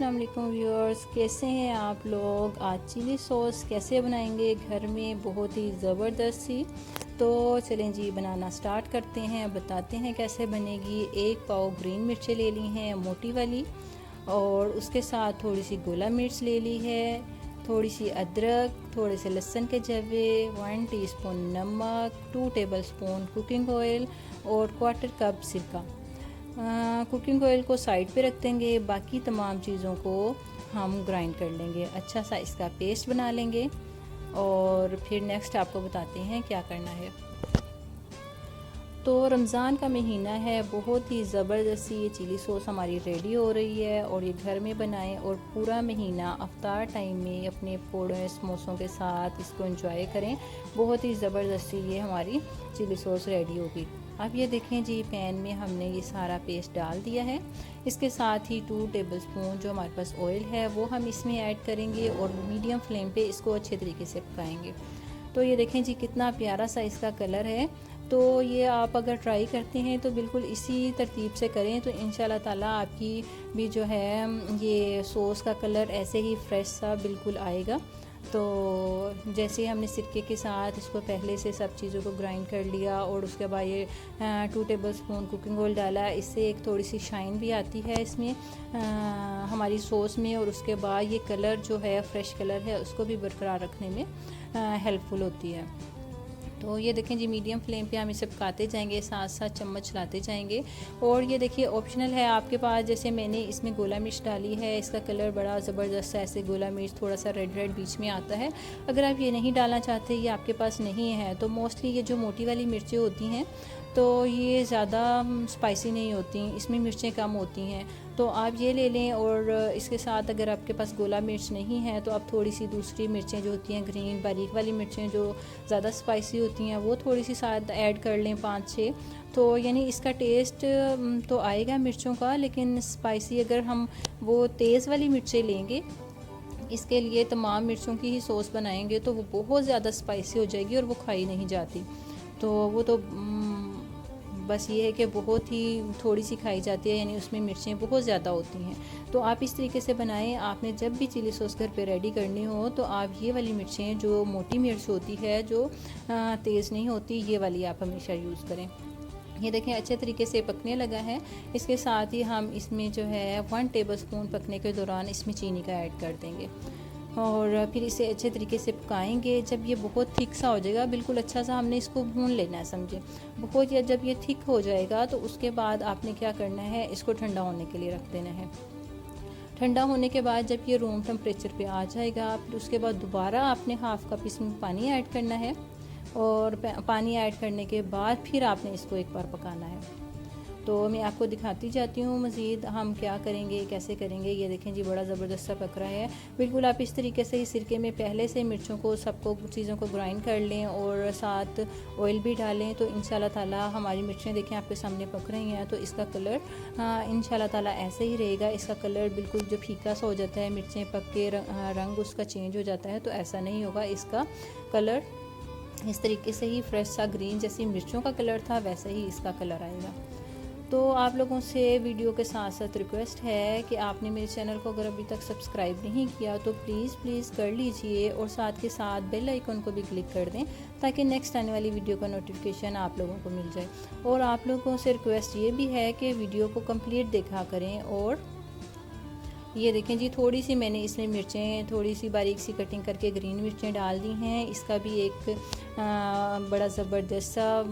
अस्सलाम वालेकुम व्यूअर्स, कैसे हैं आप लोग। आज चिली सॉस कैसे बनाएंगे घर में, बहुत ही ज़बरदस्त सी। तो चलें जी बनाना स्टार्ट करते हैं, बताते हैं कैसे बनेगी। एक पाव ग्रीन मिर्चें ले ली हैं मोटी वाली, और उसके साथ थोड़ी सी गोला मिर्च ले ली है, थोड़ी सी अदरक, थोड़े से लहसुन के जवे, 1 टीस्पून नमक, 2 टेबलस्पून कुकिंग ऑयल और 1/4 कप सिरका। कुकिंग ऑयल को साइड पे रख देंगे, बाकी तमाम चीज़ों को हम ग्राइंड कर लेंगे, अच्छा सा इसका पेस्ट बना लेंगे। और फिर नेक्स्ट आपको बताते हैं क्या करना है। तो रमज़ान का महीना है, बहुत ही ज़बरदस्त ये चिली सॉस हमारी रेडी हो रही है, और ये घर में बनाएं और पूरा महीना अफ्तार टाइम में अपने पकौड़े समोसों के साथ इसको एंजॉय करें। बहुत ही ज़बरदस्त ये हमारी चिली सॉस रेडी होगी। अब ये देखें जी, पैन में हमने ये सारा पेस्ट डाल दिया है। इसके साथ ही 2 टेबलस्पून जो हमारे पास ऑयल है वो हम इसमें ऐड करेंगे, और मीडियम फ्लेम पे इसको अच्छे तरीके से पकाएंगे। तो ये देखें जी, कितना प्यारा सा इसका कलर है। तो ये आप अगर ट्राई करते हैं तो बिल्कुल इसी तरतीब से करें, तो इंशाल्लाह ताला आपकी भी जो है ये सॉस का कलर ऐसे ही फ्रेश सा बिल्कुल आएगा। तो जैसे हमने सिरके के साथ इसको पहले से सब चीज़ों को ग्राइंड कर लिया, और उसके बाद ये 2 टेबलस्पून कुकिंग ऑयल डाला, इससे एक थोड़ी सी शाइन भी आती है इसमें हमारी सॉस में, और उसके बाद ये कलर जो है फ्रेश कलर है उसको भी बरकरार रखने में हेल्पफुल होती है। तो ये देखें जी, मीडियम फ्लेम पे हम इसे पकाते जाएंगे, साथ साथ चम्मच चलाते जाएंगे। और ये देखिए ऑप्शनल है आपके पास, जैसे मैंने इसमें गोला मिर्च डाली है, इसका कलर बड़ा ज़बरदस्त है, ऐसे गोला मिर्च थोड़ा सा रेड रेड बीच में आता है। अगर आप ये नहीं डालना चाहते, ये आपके पास नहीं है, तो मोस्टली ये जो मोटी वाली मिर्चें होती हैं तो ये ज़्यादा स्पाइसी नहीं होती, इसमें मिर्चें कम होती हैं, तो आप ये ले लें। और इसके साथ अगर आपके पास गोला मिर्च नहीं है तो आप थोड़ी सी दूसरी मिर्चें जो होती हैं ग्रीन बारीक वाली मिर्चें जो ज़्यादा स्पाइसी होती हैं वो थोड़ी सी साथ ऐड कर लें, 5-6। तो यानी इसका टेस्ट तो आएगा मिर्चों का, लेकिन स्पाइसी अगर हम वो तेज़ वाली मिर्चें लेंगे, इसके लिए तमाम मिर्चों की ही सॉस बनाएंगे तो वो बहुत ज़्यादा स्पाइसी हो जाएगी और वो खाई नहीं जाती। तो वो तो बस ये है कि बहुत ही थोड़ी सी खाई जाती है, यानी उसमें मिर्चें बहुत ज़्यादा होती हैं। तो आप इस तरीके से बनाएं। आपने जब भी चिली सॉस घर पे रेडी करनी हो तो आप ये वाली मिर्चें, जो मोटी मिर्च होती है जो तेज़ नहीं होती, ये वाली आप हमेशा यूज़ करें। ये देखें अच्छे तरीके से पकने लगा है। इसके साथ ही हम इसमें जो है 1 टेबलस्पून पकने के दौरान इसमें चीनी का ऐड कर देंगे, और फिर इसे अच्छे तरीके से पकाएंगे। जब ये बहुत थिक सा हो जाएगा, बिल्कुल अच्छा सा हमने इसको भून लेना है, समझे बहुत। या जब ये थिक हो जाएगा तो उसके बाद आपने क्या करना है, इसको ठंडा होने के लिए रख देना है। ठंडा होने के बाद जब ये रूम टेम्परेचर पे आ जाएगा, फिर उसके बाद दोबारा आपने 1/2 कप इसमें पानी ऐड करना है, और पानी ऐड करने के बाद फिर आपने इसको एक बार पकाना है। तो मैं आपको दिखाती जाती हूँ मज़ीद हम क्या करेंगे, कैसे करेंगे। ये देखें जी, बड़ा ज़बरदस्त सा पक रहा है। बिल्कुल आप इस तरीके से ही सिरके में पहले से मिर्चों को सबको चीज़ों को ग्राइंड कर लें, और साथ ऑयल भी डालें, तो इंशाल्लाह ताला हमारी मिर्चें देखें आपके सामने पक रही हैं। तो इसका कलर इंशाल्लाह ताला ऐसे ही रहेगा। इसका कलर बिल्कुल जो फीका सा हो जाता है, मिर्चें पक के रंग उसका चेंज हो जाता है, तो ऐसा नहीं होगा। इसका कलर इस तरीके से ही फ्रेश सा ग्रीन जैसी मिर्चों का कलर था, वैसे ही इसका कलर आएगा। तो आप लोगों से वीडियो के साथ साथ रिक्वेस्ट है कि आपने मेरे चैनल को अगर अभी तक सब्सक्राइब नहीं किया तो प्लीज़ कर लीजिए, और साथ के साथ बेल आइकन को भी क्लिक कर दें, ताकि नेक्स्ट आने वाली वीडियो का नोटिफिकेशन आप लोगों को मिल जाए। और आप लोगों से रिक्वेस्ट ये भी है कि वीडियो को कंप्लीट देखा करें। और ये देखें जी, थोड़ी सी मैंने इसमें मिर्चें थोड़ी सी बारीक सी कटिंग करके ग्रीन मिर्चें डाल दी हैं। इसका भी एक बड़ा ज़बरदस्त सा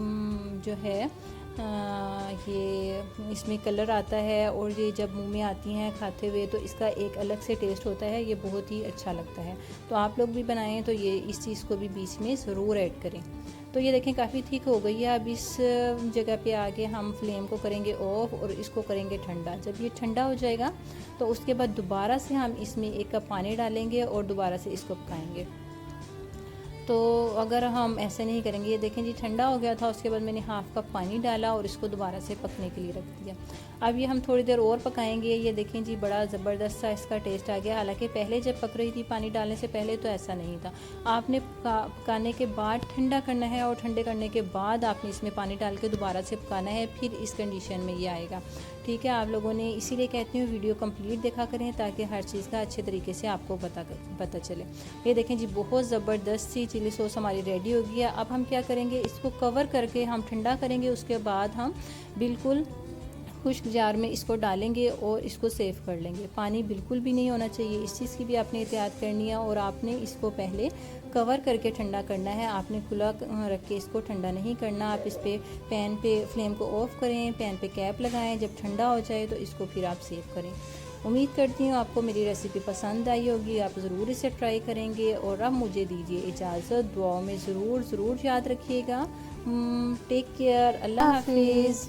जो है ये इसमें कलर आता है, और ये जब मुंह में आती हैं खाते हुए तो इसका एक अलग से टेस्ट होता है, ये बहुत ही अच्छा लगता है। तो आप लोग भी बनाएं तो ये इस चीज़ को भी बीच में ज़रूर ऐड करें। तो ये देखें काफ़ी ठीक हो गई है। अब इस जगह पे आके हम फ्लेम को करेंगे ऑफ, और इसको करेंगे ठंडा। जब ये ठंडा हो जाएगा तो उसके बाद दोबारा से हम इसमें 1 कप पानी डालेंगे और दोबारा से इसको पकाएंगे। तो अगर हम ऐसे नहीं करेंगे, ये देखें जी ठंडा हो गया था, उसके बाद मैंने 1/2 कप पानी डाला और इसको दोबारा से पकने के लिए रख दिया। अब ये हम थोड़ी देर और पकाएंगे। ये देखें जी, बड़ा ज़बरदस्त सा इसका टेस्ट आ गया। हालांकि पहले जब पक रही थी पानी डालने से पहले तो ऐसा नहीं था। आपने पकाने के बाद ठंडा करना है, और ठंडे करने के बाद आपने इसमें पानी डाल के दोबारा से पकाना है, फिर इस कंडीशन में ये आएगा। ठीक है, आप लोगों ने इसीलिए कहती हूँ वीडियो कंप्लीट देखा करें ताकि हर चीज़ का अच्छे तरीके से आपको पता चले। ये देखें जी, बहुत ज़बरदस्त सी चिली सॉस हमारी रेडी हो गई है। अब हम क्या करेंगे, इसको कवर करके हम ठंडा करेंगे, उसके बाद हम बिल्कुल खुश्क जार में इसको डालेंगे और इसको सेव कर लेंगे। पानी बिल्कुल भी नहीं होना चाहिए, इस चीज़ की भी आपने एहतियात करनी है। और आपने इसको पहले कवर करके ठंडा करना है, आपने खुला रख के इसको ठंडा नहीं करना। आप इस पे पैन पे फ्लेम को ऑफ़ करें, पैन पे कैप लगाएं, जब ठंडा हो जाए तो इसको फिर आप सेव करें। उम्मीद करती हूँ आपको मेरी रेसिपी पसंद आई होगी, आप ज़रूर इसे ट्राई करेंगे। और अब मुझे दीजिए इजाज़त, दुआओं में ज़रूर याद रखिएगा। टेक केयर, अल्लाह हाफिज़।